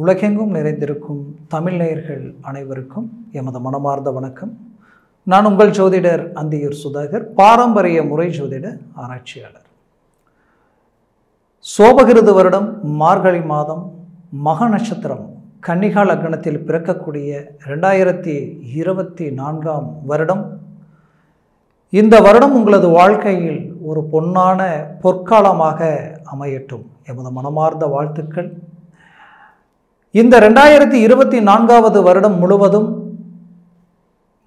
உலகெங்கும் நிறைந்திருக்கும் தமிழ் நேயர்கள் அனைவருக்கும் எமது மனமார்ந்த வணக்கம். நான் உங்கள் ஜோதிடர் அந்தியூர் சுதாகர், பாரம்பரிய முறை ஜோதிட ஆராய்ச்சியாளர். சோபகிருது வருடம் மார்கழி மாதம் மக நட்சத்திரம் கன்னிகா லக்னத்தில் பிறக்கக்கூடிய 2024 வருடம். இந்த வருடம் உங்களது வாழ்க்கையில் ஒரு பொன்னான பொற்காலமாக அமையட்டும் எமது மனமார்ந்த வாழ்த்துக்கள். இந்த 2024 வருடம் முழுவதும்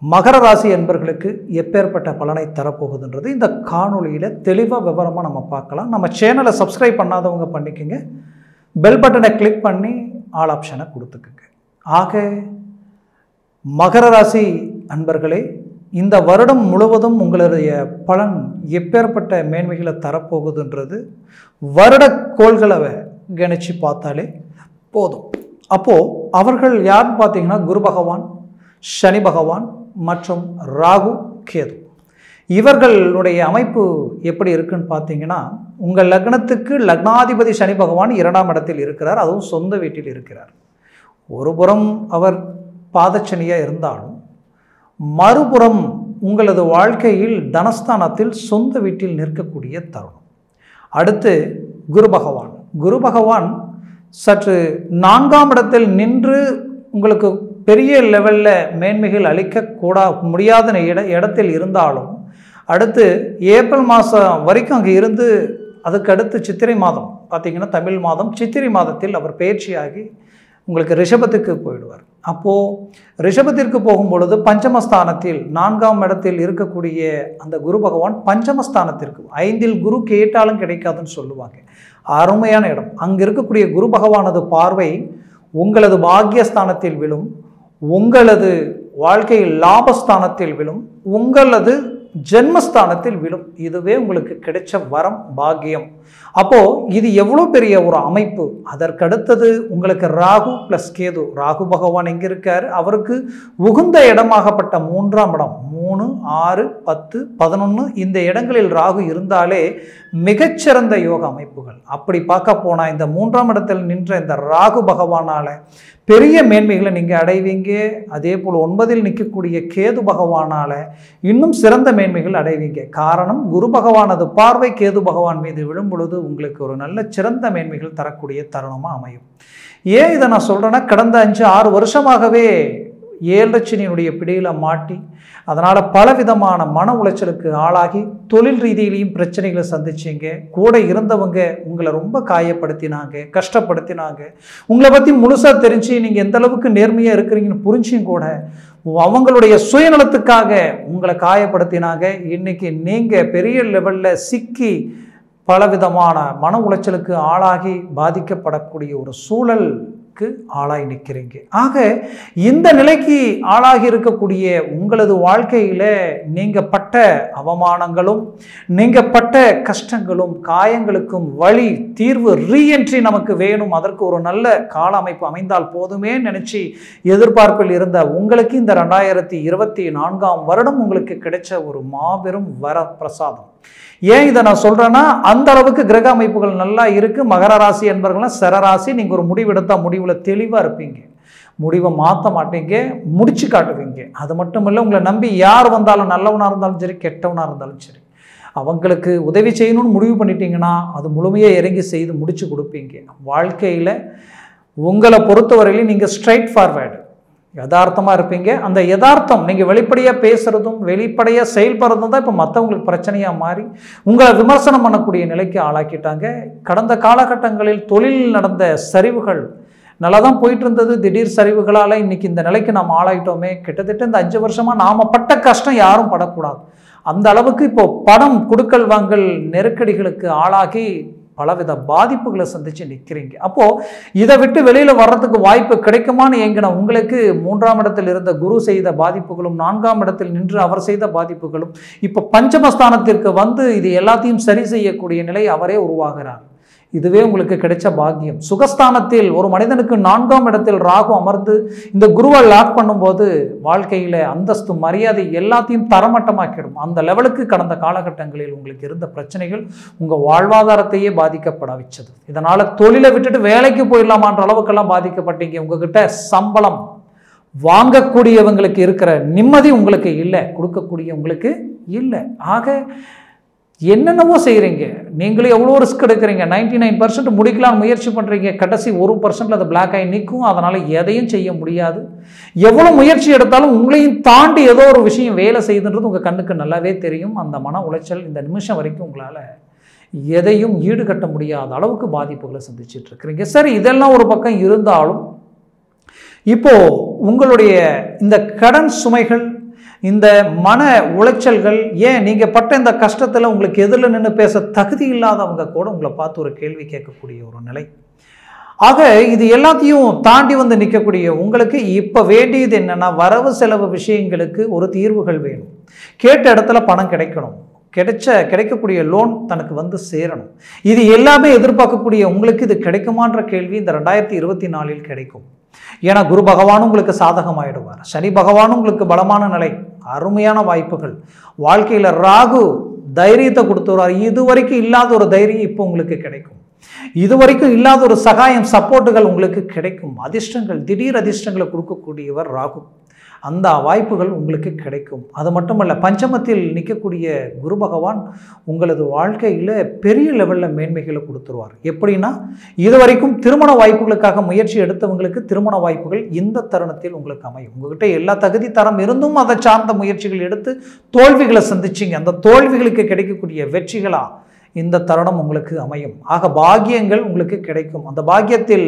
மகர ராசி என்பர்களுக்கு எப்பேற்பட்ட பலனை தரப்போகுதுன்றது இந்த காணொலியில் தெளிவாக விவரமாக நம்ம பார்க்கலாம். நம்ம சேனலை சப்ஸ்கிரைப் பண்ணாதவங்க பண்ணிக்கோங்க, பெல் பட்டனை கிளிக் பண்ணி ஆல் ஆப்ஷனை கொடுத்துக்குங்க. ஆக மகர ராசி அன்பர்களே, இந்த வருடம் முழுவதும் உங்களுடைய பலன் எப்பேற்பட்ட மேன்மைகளை தரப்போகுதுன்றது வருட கோள்களை கணிச்சு பார்த்தாலே போதும். அப்போது அவர்கள் யாருன்னு பார்த்தீங்கன்னா குரு பகவான், சனி பகவான் மற்றும் ராகு கேது. இவர்களுடைய அமைப்பு எப்படி இருக்குன்னு பார்த்தீங்கன்னா, உங்கள் லக்னத்துக்கு லக்னாதிபதி சனி பகவான் 2ஆம் இடத்தில் இருக்கிறார், அதுவும் சொந்த வீட்டில் இருக்கிறார். ஒரு புறம் அவர் பாதச்சனியாக இருந்தாலும் மறுபுறம் உங்களது வாழ்க்கையில் தனஸ்தானத்தில் சொந்த வீட்டில் நிற்கக்கூடிய தருணம். அடுத்து குரு பகவான் சற்று 4ஆம் இடத்தில் நின்று உங்களுக்கு பெரிய லெவலில் மேன்மைகள் முடியாத இடத்தில் இருந்தாலும் அடுத்து ஏப்ரல் மாதம் வரைக்கும் அங்கே இருந்து அதுக்கு அடுத்து சித்திரை மாதம் பார்த்திங்கன்னா தமிழ் மாதம் சித்திரை மாதத்தில் அவர் பயிற்சியாகி உங்களுக்கு ரிஷபத்துக்கு போயிடுவார். அப்போது ரிஷபத்திற்கு போகும்பொழுது பஞ்சமஸ்தானத்தில் 4ஆம் இடத்தில் இருக்கக்கூடிய அந்த குரு பகவான் பஞ்சமஸ்தானத்திற்கு 5இல் குரு கேட்டாலும் கிடைக்காதுன்னு சொல்லுவாங்க. அருமையான இடம். அங்கே இருக்கக்கூடிய குரு பகவானது பார்வை உங்களது பாக்கியஸ்தானத்தில் விழும், உங்களது வாழ்க்கையில் லாபஸ்தானத்தில் விழும், உங்களது ஜென்மஸ்தானத்தில் விழும். இதுவே உங்களுக்கு கிடைச்ச வரம், பாக்கியம். அப்போது இது எவ்வளோ பெரிய ஒரு அமைப்பு. அதற்கடுத்தது உங்களுக்கு ராகு ப்ளஸ் கேது. ராகு பகவான் எங்கே இருக்கார்? அவருக்கு உகுந்த இடமாகப்பட்ட 3ஆம் இடம், 3, 6, 10, 11 இந்த இடங்களில் ராகு இருந்தாலே மிகச்சிறந்த யோக அமைப்புகள். அப்படி பார்க்க போனால் இந்த 3ஆம் இடத்தில் நின்ற இந்த ராகு பகவானால் பெரிய மேன்மைகளை நீங்கள் அடைவீங்க. அதே போல் 9இல் நிற்கக்கூடிய கேது பகவானால் இன்னும் சிறந்த மேன்மைகள் அடைவீங்க. காரணம், குரு பகவானது பார்வை கேது பகவான் மீது விழும் பொழுது உங்களுக்கு ஒரு நல்ல சிறந்த மேன்மைகள் தரக்கூடிய தருணமாக அமையும். ஏன் இதை நான் சொல்கிறேன்னா, கடந்த 5-6 வருஷமாகவே 7 சனியினுடைய பிடியில் மாட்டி அதனால் பலவிதமான மன உளைச்சலுக்கு ஆளாகி தொழில் ரீதியிலையும் பிரச்சனைகளை சந்திச்சிங்க. கூட இருந்தவங்க உங்களை ரொம்ப காயப்படுத்தினாங்க, கஷ்டப்படுத்தினாங்க. உங்களை பற்றி முழுசாக தெரிஞ்சு நீங்கள் எந்த அளவுக்கு நேர்மையாக இருக்கிறீங்கன்னு புரிஞ்சும் கூட அவங்களுடைய சுயநலத்துக்காக உங்களை காயப்படுத்தினாங்க. இன்றைக்கி நீங்கள் பெரிய லெவலில் சிக்கி பலவிதமான மன உளைச்சலுக்கு ஆளாகி பாதிக்கப்படக்கூடிய ஒரு சூழலுக்கு ஆளாகி நிற்கிறீங்க. ஆக இந்த நிலைக்கு ஆளாகி இருக்கக்கூடிய உங்களது வாழ்க்கையில் நீங்கள் பட்ட அவமானங்களும் நீங்கள் பட்ட கஷ்டங்களும் காயங்களுக்கும் வழி தீர்வு ரீஎன்ட்ரி நமக்கு வேணும், அதற்கு ஒரு நல்ல கால அமைப்பு அமைந்தால் போதுமே நினச்சி எதிர்பார்ப்பில் இருந்த உங்களுக்கு இந்த 2024 வருடம் உங்களுக்கு கிடைச்ச ஒரு மாபெரும் வர பிரசாதம். ஏன் இதை நான் சொல்கிறேன்னா, அந்த அளவுக்கு கிரக அமைப்புகள் நல்லா இருக்குது. மகர ராசி என்பவர்கள்லாம் சரராசி. நீங்கள் ஒரு முடிவு எடுத்தால் முடிவில் தெளிவாக இருப்பீங்க, முடிவை மாற்ற மாட்டீங்க, முடிச்சு காட்டுவீங்க. அது மட்டும் இல்லை, உங்களை நம்பி யார் வந்தாலும் நல்லவனாக இருந்தாலும் சரி கெட்டவனாக இருந்தாலும் சரி அவங்களுக்கு உதவி செய்யணும்னு முடிவு பண்ணிட்டீங்கன்னா அது முழுமையாக இறங்கி செய்து முடிச்சு கொடுப்பீங்க. வாழ்க்கையில் உங்களை பொறுத்தவரையிலும் நீங்கள் ஸ்ட்ரைட் ஃபார்வேர்டு யதார்த்தமாக இருப்பீங்க. அந்த யதார்த்தம் நீங்கள் வெளிப்படையாக பேசுகிறதும் வெளிப்படையாக செயல்படுறதும் தான் இப்போ மற்றவங்களுக்கு பிரச்சனையாக மாறி உங்களை விமர்சனம் பண்ணக்கூடிய நிலைக்கு ஆளாக்கிட்டாங்க. கடந்த காலகட்டங்களில் தொழிலில் நடந்த சரிவுகள் நல்லா தான் போயிட்டு இருந்தது. திடீர் சரிவுகளால் இன்றைக்கி இந்த நிலைக்கு நாம் ஆளாயிட்டோமே. கிட்டத்தட்ட இந்த 5 வருஷமாக நாம் பட்ட கஷ்டம் யாரும் படக்கூடாது. அந்த அளவுக்கு இப்போது பணம் கொடுக்கல் வாங்கல் நெருக்கடிகளுக்கு ஆளாகி பலவித பாதிப்புகளை சந்தித்து நிற்கிறீங்க. அப்போது இதை விட்டு வெளியில் வர்றதுக்கு வாய்ப்பு கிடைக்குமான்னு ஏங்கின உங்களுக்கு 3ஆம் இடத்தில் இருந்த குரு செய்த பாதிப்புகளும் 4ஆம் இடத்தில் நின்று அவர் செய்த பாதிப்புகளும் இப்போ பஞ்சமஸ்தானத்திற்கு வந்து இது எல்லாத்தையும் சரி செய்யக்கூடிய நிலை அவரே உருவாகிறார். இதுவே உங்களுக்கு கிடைச்ச பாக்கியம். சுகஸ்தானத்தில் ஒரு மனிதனுக்கு 4ஆம் இடத்தில் ராகு அமர்ந்து இந்த குருவை லாக் பண்ணும்போது வாழ்க்கையில் அந்தஸ்து மரியாதை எல்லாத்தையும் தரமட்டமாக்கிடும். அந்த லெவலுக்கு கடந்த காலகட்டங்களில் உங்களுக்கு இருந்த பிரச்சனைகள் உங்கள் வாழ்வாதாரத்தையே பாதிக்கப்பட வச்சது. இதனால் தொழிலை விட்டுட்டு வேலைக்கு போயிடலாமான்ற அளவுக்கெல்லாம் பாதிக்கப்பட்டீங்க. உங்ககிட்ட சம்பளம் வாங்கக்கூடியவங்களுக்கு இருக்கிற நிம்மதி உங்களுக்கு இல்லை, கொடுக்கக்கூடிய உங்களுக்கு இல்லை. ஆக என்னென்னவோ செய்கிறீங்க, நீங்களே எவ்வளோ ரிஸ்க் எடுக்கிறீங்க. 99% முடிக்கலாம்னு முயற்சி பண்ணுறீங்க, கடைசி 1% அது பிளாக் ஆகி நிற்கும். அதனால் எதையும் செய்ய முடியாது. எவ்வளோ முயற்சி எடுத்தாலும் உங்களையும் தாண்டி ஏதோ ஒரு விஷயம் வேலை செய்யுதுன்றது உங்கள் கண்ணுக்கு நல்லாவே தெரியும். அந்த மன உளைச்சல் இந்த நிமிஷம் வரைக்கும் உங்களால் எதையும் ஈடுகட்ட முடியாத அளவுக்கு பாதிப்புகளை சந்திச்சுட்டு இருக்கிறீங்க. சரி, இதெல்லாம் ஒரு பக்கம் இருந்தாலும் இப்போது உங்களுடைய இந்த கடன் சுமைகள், இந்த மன உளைச்சல்கள், ஏன் நீங்கள் பட்ட இந்த கஷ்டத்தில் உங்களுக்கு எதிரில் நின்று பேச தகுதி இல்லாதவங்க கூட உங்களை பார்த்து ஒரு கேள்வி கேட்கக்கூடிய ஒரு நிலை. ஆக இது எல்லாத்தையும் தாண்டி வந்து நிற்கக்கூடிய உங்களுக்கு இப்போ வேண்டியது என்னென்னா, வரவு செலவு விஷயங்களுக்கு ஒரு தீர்வுகள் வேணும். கேட்ட இடத்துல பணம் கிடைக்கணும், கிடைக்கக்கூடிய லோன் தனக்கு வந்து சேரணும். இது எல்லாமே எதிர்பார்க்கக்கூடிய உங்களுக்கு இது கிடைக்குமான்ற கேள்வி இந்த 2024 கிடைக்கும். ஏன்னா குரு பகவானும் உங்களுக்கு சாதகமாயிடுவார், சனி பகவானும் உங்களுக்கு பலமான நிலை, அருமையான வாய்ப்புகள். வாழ்க்கையில் ராகு தைரியத்தை கொடுத்துருவார். இதுவரைக்கும் இல்லாத ஒரு தைரியம் இப்போ உங்களுக்கு கிடைக்கும். இதுவரைக்கும் இல்லாத ஒரு சகாயம், சப்போர்ட்டுகள் உங்களுக்கு கிடைக்கும். அதிர்ஷ்டங்கள், திடீர் அதிர்ஷ்டங்களை கொடுக்கக்கூடியவர் ராகு. அந்த வாய்ப்புகள் உங்களுக்கு கிடைக்கும். அது மட்டுமல்ல, பஞ்சமத்தில் நிற்கக்கூடிய குரு பகவான் உங்களது வாழ்க்கையில் பெரிய லெவலில் மேன்மைகளை கொடுத்துருவார். எப்படின்னா, இதுவரைக்கும் திருமண வாய்ப்புகளுக்காக முயற்சி எடுத்தவங்களுக்கு திருமண வாய்ப்புகள் இந்த தருணத்தில் உங்களுக்கு அமையும். உங்கள்கிட்ட எல்லா தகுதி தரம் இருந்தும் அதை சார்ந்த முயற்சிகள் எடுத்து தோல்விகளை சந்திச்சிங்க. அந்த தோல்விகளுக்கு கிடைக்கக்கூடிய வெற்றிகளா இந்த தருணம் உங்களுக்கு அமையும். ஆக பாக்கியங்கள் உங்களுக்கு கிடைக்கும். அந்த பாக்கியத்தில்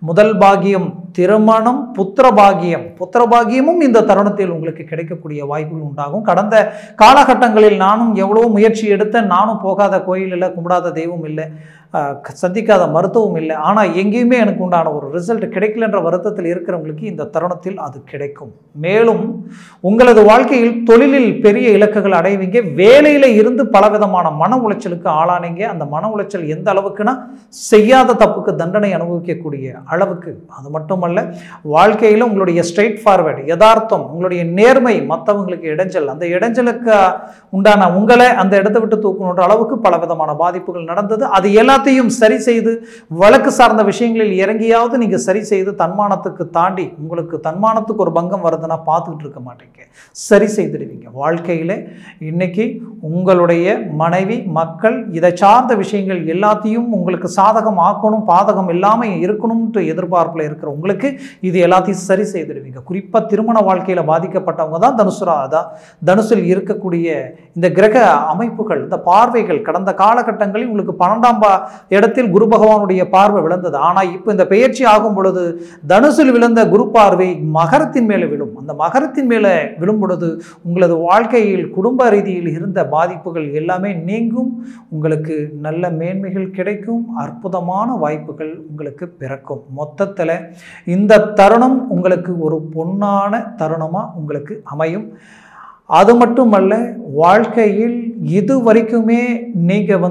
முதல் பாக்கியம் திருமணம், புத்திர பாக்கியமும் இந்த தருணத்தில் உங்களுக்கு கிடைக்கக்கூடிய வாய்ப்புகள் உண்டாகும். கடந்த காலகட்டங்களில் நானும் எவ்வளோ முயற்சி எடுத்தேன், நானும் போகாத கோயில் இல்லை, கும்பிடாத தெய்வம் இல்லை, சந்திக்காத மருத்துவம் இல்லை, ஆனால் எங்கேயுமே எனக்கு உண்டான ஒரு ரிசல்ட் கிடைக்கலன்ற வருத்தத்தில் இருக்கிறவங்களுக்கு இந்த தருணத்தில் அது கிடைக்கும். மேலும் உங்களது வாழ்க்கையில் தொழிலில் பெரிய இலக்குகள் அடைவீங்க. வேலையில் இருந்து பலவிதமான மன உளைச்சலுக்கு ஆளானீங்க. அந்த மன உளைச்சல் எந்த அளவுக்குன்னா, செய்யாத தப்புக்கு தண்டனை அனுபவிக்கக்கூடிய அளவுக்கு. அது மட்டுமல்ல, வாழ்க்கையில் உங்களுடைய ஸ்ட்ரெயிட் ஃபார்வர்டு, யதார்த்தம், உங்களுடைய நேர்மை மற்றவங்களுக்கு இடைஞ்சல், அந்த இடைஞ்சலுக்கு உண்டான உங்களை அந்த இடத்தை விட்டு தூக்கணுன்ற அளவுக்கு பலவிதமான பாதிப்புகள் நடந்தது. அது எல்லாத்தையும் சரி செய்து, வழக்கு சார்ந்த விஷயங்களில் இறங்கியாவது நீங்க சரி செய்து, தன்மானத்துக்கு தாண்டி, உங்களுக்கு தன்மானத்துக்கு ஒரு பங்கம் வருதுன்னா பார்த்துக்கிட்டு இருக்க மாட்டீங்க, சரி செய்திடுவீங்க. வாழ்க்கையில இன்னைக்கு உங்களுடைய மனைவி, மக்கள், இதை சார்ந்த விஷயங்கள் எல்லாத்தையும் உங்களுக்கு சாதகம் ஆக்கணும், பாதகம் இல்லாமல் இருக்கணும்ன்ற எதிர்பார்ப்பில் இருக்கிற உங்களுக்கு இது எல்லாத்தையும் சரி செய்திடுவீங்க. குறிப்பாக திருமண வாழ்க்கையில் பாதிக்கப்பட்டவங்க தான் தனுசில் இருக்கக்கூடிய இந்த கிரக அமைப்புகள், இந்த பார்வைகள் கடந்த காலகட்டங்களில் உங்களுக்கு 12ஆம் இடத்தில் குரு பகவானுடைய பார்வை விழுந்தது. ஆனால் இப்போ இந்த பெயர்ச்சி ஆகும் பொழுது தனுசில் விழுந்த குரு பார்வை மகரத்தின் மேலே விழும். அந்த மகரத்தின் மேலே விழும் பொழுது உங்களது வாழ்க்கையில் குடும்ப ரீதியில் இருந்த பாதிப்புகள் எல்லாமே நீங்கும். உங்களுக்கு நல்ல மேன்மைகள் கிடைக்கும். அற்புதமான வாய்ப்புகள் உங்களுக்கு பிறக்கும். மொத்தத்தில் இந்த தருணம் உங்களுக்கு ஒரு பொன்னான தருணமாக உங்களுக்கு அமையும். அது மட்டுமல்ல, வாழ்க்கையில் இது வரைக்குமே நீங்கள்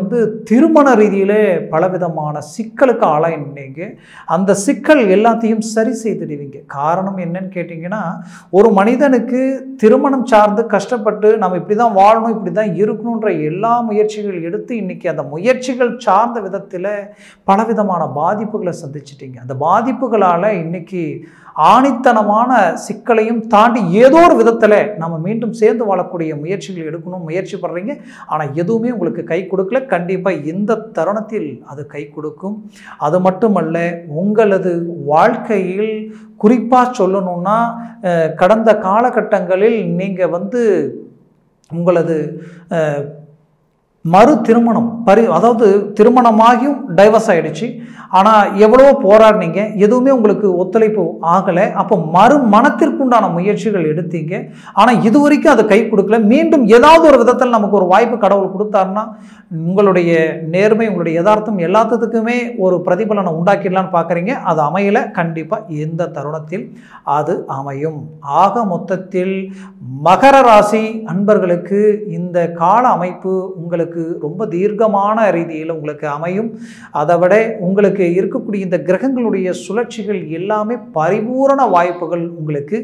திருமண ரீதியில் பலவிதமான சிக்கலுக்கு ஆளாயினீங்க. அந்த சிக்கல் எல்லாத்தையும் சரி செய்துடுவீங்க. காரணம் என்னன்னு கேட்டிங்கன்னா, ஒரு மனிதனுக்கு திருமணம் சார்ந்து கஷ்டப்பட்டு நம்ம இப்படி தான் வாழணும், இப்படி தான் இருக்கணுன்ற எல்லா முயற்சிகள் எடுத்து இன்றைக்கி அந்த முயற்சிகள் சார்ந்த விதத்தில் பலவிதமான பாதிப்புகளை சந்திச்சிட்டிங்க. அந்த பாதிப்புகளால் இன்றைக்கி ஆணித்தனமான சிக்கலையும் தாண்டி ஏதோ ஒரு விதத்தில் நம்ம மீண்டும் சேர்ந்து வாழக்கூடிய முயற்சிகள் எடுக்கணும் முயற்சி பண்ணுறீங்க. ஆனால் எதுவுமே உங்களுக்கு கை கொடுக்கல. கண்டிப்பாக இந்த தருணத்தில் அது கை கொடுக்கும். அது மட்டுமல்ல, உங்களது வாழ்க்கையில் குறிப்பாக சொல்லணும்னா, கடந்த காலகட்டங்களில் நீங்கள் உங்களது மறு திருமணம் அதாவது திருமணமாகியும் டைவர்ஸ் ஆகிடுச்சு. ஆனால் எவ்வளோ போராடினீங்க, எதுவுமே உங்களுக்கு ஒத்துழைப்பு ஆகலை. அப்போ மனத்திற்குண்டான முயற்சிகள் எடுத்தீங்க. ஆனால் இது வரைக்கும் அது கை கொடுக்கல. மீண்டும் ஏதாவது ஒரு விதத்தில் நமக்கு ஒரு வாய்ப்பு கடவுள் கொடுத்தாருன்னா, உங்களுடைய நேர்மை, உங்களுடைய யதார்த்தம் எல்லாத்துக்குமே ஒரு பிரதிபலனை உண்டாக்கிடலான்னு பார்க்குறீங்க. அது அமையலை. கண்டிப்பாக இந்த தருணத்தில் அது அமையும். ஆக மொத்தத்தில் மகர ராசி அன்பர்களுக்கு இந்த கால அமைப்பு உங்களுக்கு உங்களுக்கு ரொம்ப தீர்க்கமான ரீதியில் உங்களுக்கு அமையும். அதை விட உங்களுக்கு இருக்கக்கூடிய இந்த கிரகங்களுடைய சுழற்சிகள் எல்லாமே பரிபூரண வாய்ப்புகள் உங்களுக்கு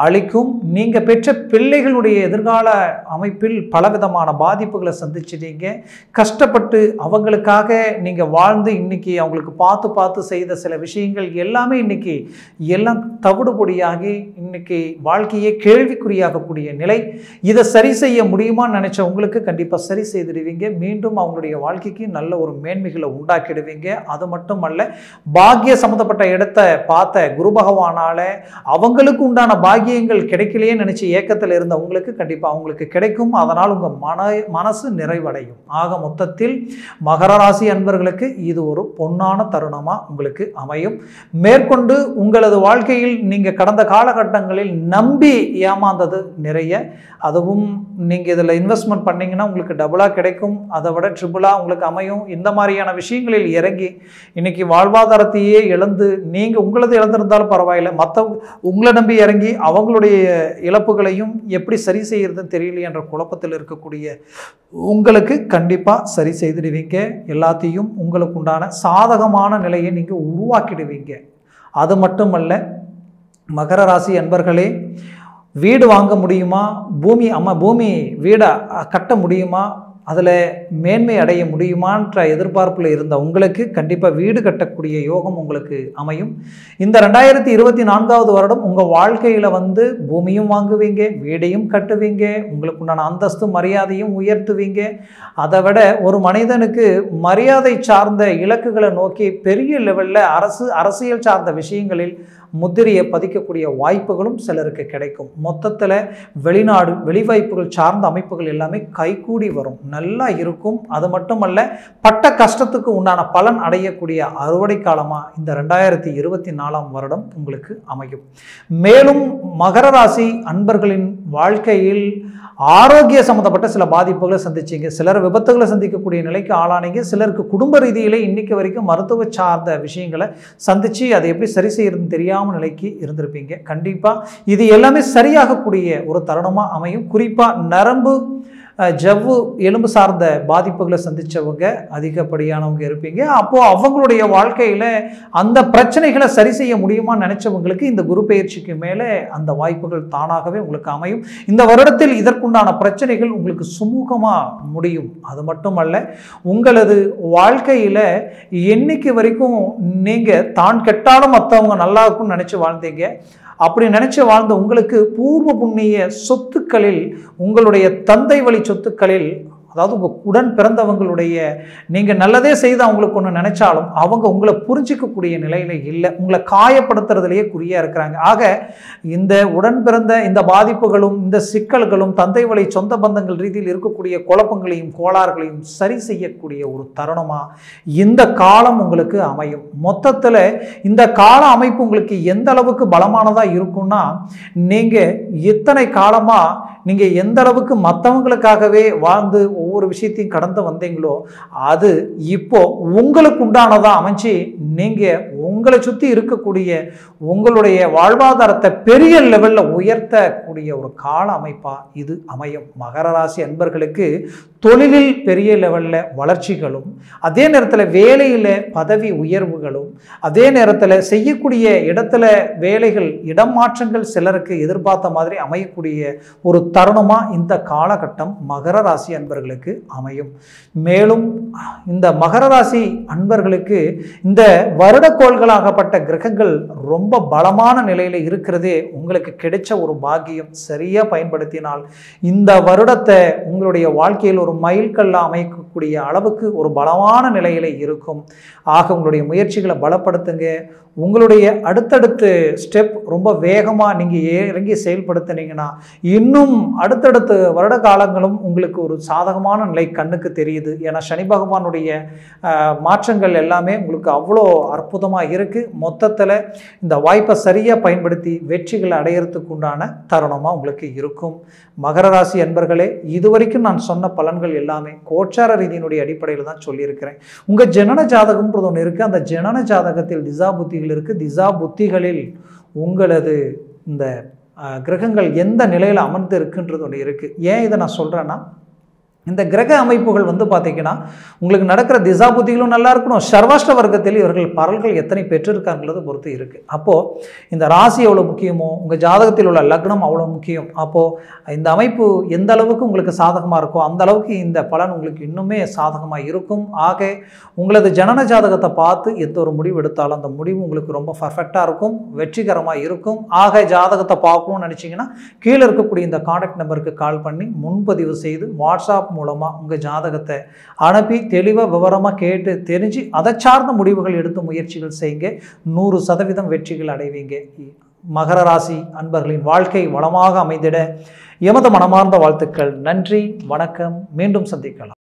அளிக்கும். நீங்கள் பெற்ற பிள்ளைகளுடைய எதிர்கால அமைப்பில் பலவிதமான பாதிப்புகளை சந்திச்சிட்டீங்க. கஷ்டப்பட்டு அவங்களுக்காக நீங்கள் வாழ்ந்து இன்னைக்கு அவங்களுக்கு பார்த்து பார்த்து செய்த சில விஷயங்கள் எல்லாமே இன்னைக்கு எல்லாம் தவிடுபொடியாகி இன்னைக்கு வாழ்க்கையே கேள்விக்குறியாகக்கூடிய நிலை. இதை சரி செய்ய முடியுமான்னு நினைச்ச உங்களுக்கு கண்டிப்பாக சரி செய்திடுவீங்க. மீண்டும் அவங்களுடைய வாழ்க்கைக்கு நல்ல ஒரு மேன்மைகளை உண்டாக்கிடுவீங்க. அது மட்டுமல்ல, பாக்கிய சம்மந்தப்பட்ட இடத்தை பார்த்த குரு பகவானால அவங்களுக்கு உண்டான பாக்கியங்கள் கிடைக்கலையே நினைச்சு ஏக்கத்தில் இருந்த உங்களுக்கு கண்டிப்பாக அவங்களுக்கு கிடைக்கும். அதனால் உங்கள் மனசு நிறைவடையும். ஆக மொத்தத்தில் மகர ராசி அன்பர்களுக்கு இது ஒரு பொன்னான தருணமாக உங்களுக்கு அமையும். மேற்கொண்டு உங்களது வாழ்க்கையில் நீங்கள் கடந்த காலகட்டங்களில் நம்பி ஏமாந்தது நிறைய. அதுவும் நீங்கள் இதில் இன்வெஸ்ட்மெண்ட் பண்ணிங்கன்னா உங்களுக்கு டபுளாக கிடைக்கும், அதை விட ட்ரிபிளாக உங்களுக்கு அமையும். இந்த மாதிரியான விஷயங்களில் இறங்கி இன்னைக்கு வாழ்வாதாரத்தையே இழந்து நீங்கள் உங்களது இழந்திருந்தாலும் பரவாயில்லை, மற்றவங்க உங்களை நம்பி இறங்கி அவங்களுடைய இழப்புகளையும் எப்படி சரி செய்யறதுன்னு தெரியல என்ற குழப்பத்தில் இருக்கக்கூடிய உங்களுக்கு கண்டிப்பாக சரி செய்திடுவீங்க. எல்லாத்தையும் உங்களுக்கு உண்டான சாதகமான நிலையை நீங்கள் உருவாக்கிடுவீங்க. அது மட்டுமல்ல, மகர ராசி அன்பர்களே, வீடு வாங்க முடியுமா, பூமி வீடை கட்ட முடியுமா, அதில் மேன்மை அடைய முடியுமான்ற எதிர்பார்ப்பில் இருந்த உங்களுக்கு கண்டிப்பாக வீடு கட்டக்கூடிய யோகம் உங்களுக்கு அமையும். இந்த 2024வது வருடம் உங்கள் வாழ்க்கையில் பூமியும் வாங்குவீங்க, வீடையும் கட்டுவீங்க, உங்களுக்கு உண்டான அந்தஸ்து மரியாதையும் உயர்த்துவீங்க. அதை விட ஒரு மனிதனுக்கு மரியாதை சார்ந்த இலக்குகளை நோக்கி பெரிய லெவலில் அரசியல் சார்ந்த விஷயங்களில் முத்திரையை பதிக்கக்கூடிய வாய்ப்புகளும் சிலருக்கு கிடைக்கும். மொத்தத்தில் வெளிநாடு வெளிவாய்ப்புகள் சார்ந்த அமைப்புகள் எல்லாமே கைகூடி வரும், நல்லா இருக்கும். அது மட்டுமல்ல, பட்ட கஷ்டத்துக்கு உண்டான பலன் அடையக்கூடிய அறுவடை காலமாக இந்த 2024ஆம் வருடம் உங்களுக்கு அமையும். மேலும் மகர ராசி அன்பர்களின் வாழ்க்கையில் ஆரோக்கிய சம்மந்தப்பட்ட சில பாதிப்புகளை சந்திச்சிங்க. சிலர் விபத்துகளை சந்திக்கக்கூடிய நிலைக்கு ஆளானீங்க. சிலருக்கு குடும்ப ரீதியிலே இன்னைக்கு வரைக்கும் மருத்துவ சார்ந்த விஷயங்களை சந்திச்சு அதை எப்படி சரி செய்யறதுன்னு தெரியாமல் நிலைக்கு இருந்திருப்பீங்க. கண்டிப்பாக இது எல்லாமே சரியாகக்கூடிய ஒரு தருணமாக அமையும். குறிப்பாக நரம்பு ஜவ்வு எலும்பு சார்ந்த பாதிப்புகளை சந்தித்தவங்க அதிகப்படியானவங்க இருப்பீங்க. அப்போது அவங்களுடைய வாழ்க்கையில் அந்த பிரச்சனைகளை சரி செய்ய முடியுமான்னு நினச்சவங்களுக்கு இந்த குரு பயிற்சிக்கு மேலே அந்த வாய்ப்புகள் தானாகவே உங்களுக்கு அமையும். இந்த வருடத்தில் இதற்குண்டான பிரச்சனைகள் உங்களுக்கு சுமூகமாக முடியும். அது மட்டுமல்ல, உங்களது வாழ்க்கையில் என்னைக்கு வரைக்கும் நீங்கள் தான் கெட்டாலும் மற்றவங்க நல்லா இருக்கும்னு நினச்சி வாழ்ந்தீங்க. அப்படி நினைச்சு வாழ்ந்த உங்களுக்கு பூர்வ புண்ணிய சொத்துக்களில், உங்களுடைய தந்தை வழி சொத்துக்களில், அதாவது உங்கள் உடன் பிறந்தவங்களுடைய நீங்கள் நல்லதே செய்து அவங்களுக்கு ஒன்று நினைச்சாலும் அவங்க உங்களை புரிஞ்சிக்கக்கூடிய நிலையில் இல்லை, உங்களை காயப்படுத்துறதுலேயே குறியாக இருக்கிறாங்க. ஆக இந்த உடன் பிறந்த இந்த பாதிப்புகளும் இந்த சிக்கல்களும் தந்தை வழி சொந்த பந்தங்கள் ரீதியில் இருக்கக்கூடிய குழப்பங்களையும் கோளாறுகளையும் சரி செய்யக்கூடிய ஒரு தருணமாக இந்த காலம் உங்களுக்கு அமையும். மொத்தத்தில் இந்த கால அமைப்பு உங்களுக்கு எந்த அளவுக்கு பலமானதாக இருக்கும்னா, நீங்கள் இத்தனை காலமாக நீங்கள் எந்த அளவுக்கு மற்றவங்களுக்காகவே வாழ்ந்து ஒவ்வொரு விஷயத்தையும் கடந்து வந்தீங்களோ அது இப்போ உங்களுக்கு உண்டானதாக அமைச்சு நீங்கள் உங்களை சுற்றி இருக்கக்கூடிய உங்களுடைய வாழ்வாதாரத்தை பெரிய லெவலில் உயர்த்தக்கூடிய ஒரு கால அமைப்பாக இது அமையும். மகர ராசி அன்பர்களுக்கு தொழிலில் பெரிய லெவலில் வளர்ச்சிகளும், அதே நேரத்தில் வேலையில் பதவி உயர்வுகளும், அதே நேரத்தில் செய்யக்கூடிய இடத்துல வேலைகள் இடம் மாற்றங்கள் சிலருக்கு எதிர்பார்த்த மாதிரி அமையக்கூடிய ஒரு தருணமாக இந்த காலகட்டம் மகர ராசி அன்பர்களுக்கு அமையும். மேலும் இந்த மகர ராசி அன்பர்களுக்கு இந்த வருடக்கோள்களாகப்பட்ட கிரகங்கள் ரொம்ப பலமான நிலையில் இருக்கிறதே உங்களுக்கு கிடைச்ச ஒரு பாக்கியம். சரியாக பயன்படுத்தினால் இந்த வருடத்தை உங்களுடைய வாழ்க்கையில் ஒரு மைல்கல்ல அமைக்கக்கூடிய அளவுக்கு ஒரு பலமான நிலையில் இருக்கும். ஆக உங்களுடைய முயற்சிகளை பலப்படுத்துங்க. உங்களுடைய அடுத்தடுத்து ஸ்டெப் ரொம்ப வேகமாக நீங்கள் இறங்கி செயல்படுத்தினீங்கன்னா இன்னும் அடுத்தடுத்த வருட காலங்களும் உங்களுக்கு ஒரு சாதகமான நிலை கண்ணுக்கு தெரியுது. ஏன்னா சனி பகவானுடைய மாற்றங்கள் எல்லாமே உங்களுக்கு அவ்வளோ அற்புதமாக இருக்குது. மொத்தத்தில் இந்த வாய்ப்பை சரியாக பயன்படுத்தி வெற்றிகளை அடையிறதுக்கு உண்டான தருணமாக உங்களுக்கு இருக்கும். மகர ராசி அன்பர்களே, இதுவரைக்கும் நான் சொன்ன பலன்கள் எல்லாமே கோச்சார ரீதியினுடைய அடிப்படையில் தான் சொல்லியிருக்கிறேன். உங்கள் ஜனன ஜாதகம்ன்றது ஒன்று இருக்குது. அந்த ஜனன ஜாதகத்தில் திசா புத்திகள் இருக்குது. திசா புத்திகளில் உங்களது இந்த கிரகங்கள் எந்த நிலையில் அமர்ந்து இருக்குன்றது ஒன்று இருக்குது. ஏன் இதை நான் சொல்கிறேன்னா, இந்த கிரக அமைப்புகள் வந்து பார்த்திங்கன்னா உங்களுக்கு நடக்கிற திசா புத்திகளும் நல்லா இருக்கணும். சர்வாஷ்ட வர்க்கத்தில் இவர்கள் பரல்கள் எத்தனை பெற்றிருக்காங்கிறத பொறுத்து இருக்குது. அப்போது இந்த ராசி எவ்வளோ முக்கியமோ உங்கள் ஜாதகத்தில் உள்ள லக்னம் அவ்வளோ முக்கியம். அப்போது இந்த அமைப்பு எந்த அளவுக்கு உங்களுக்கு சாதகமாக இருக்கோ அந்த அளவுக்கு இந்த பலன் உங்களுக்கு இன்னுமே சாதகமாக இருக்கும். ஆக உங்களது ஜனன ஜாதகத்தை பார்த்து எந்த ஒரு முடிவு எடுத்தாலும் அந்த முடிவு உங்களுக்கு ரொம்ப பர்ஃபெக்டாக இருக்கும், வெற்றிகரமாக இருக்கும். ஆக ஜாதகத்தை பார்க்கணும்னு நினச்சிங்கன்னா கீழே இருக்கக்கூடிய இந்த கான்டாக்ட் நம்பருக்கு கால் பண்ணி முன்பதிவு செய்து வாட்ஸ்அப் மூலமாக உங்கள் ஜாதகத்தை அனுப்பி தெளிவாக விவரமாக கேட்டு தெரிஞ்சு அதை சார்ந்த முடிவுகள் எடுத்து முயற்சிகள் செய்யுங்க. 100% வெற்றிகள் அடைவீங்க. மகர ராசி அன்பர்களின் வாழ்க்கை வளமாக அமைந்திட எமது மனமார்ந்த வாழ்த்துக்கள். நன்றி, வணக்கம். மீண்டும் சந்திக்கலாம்.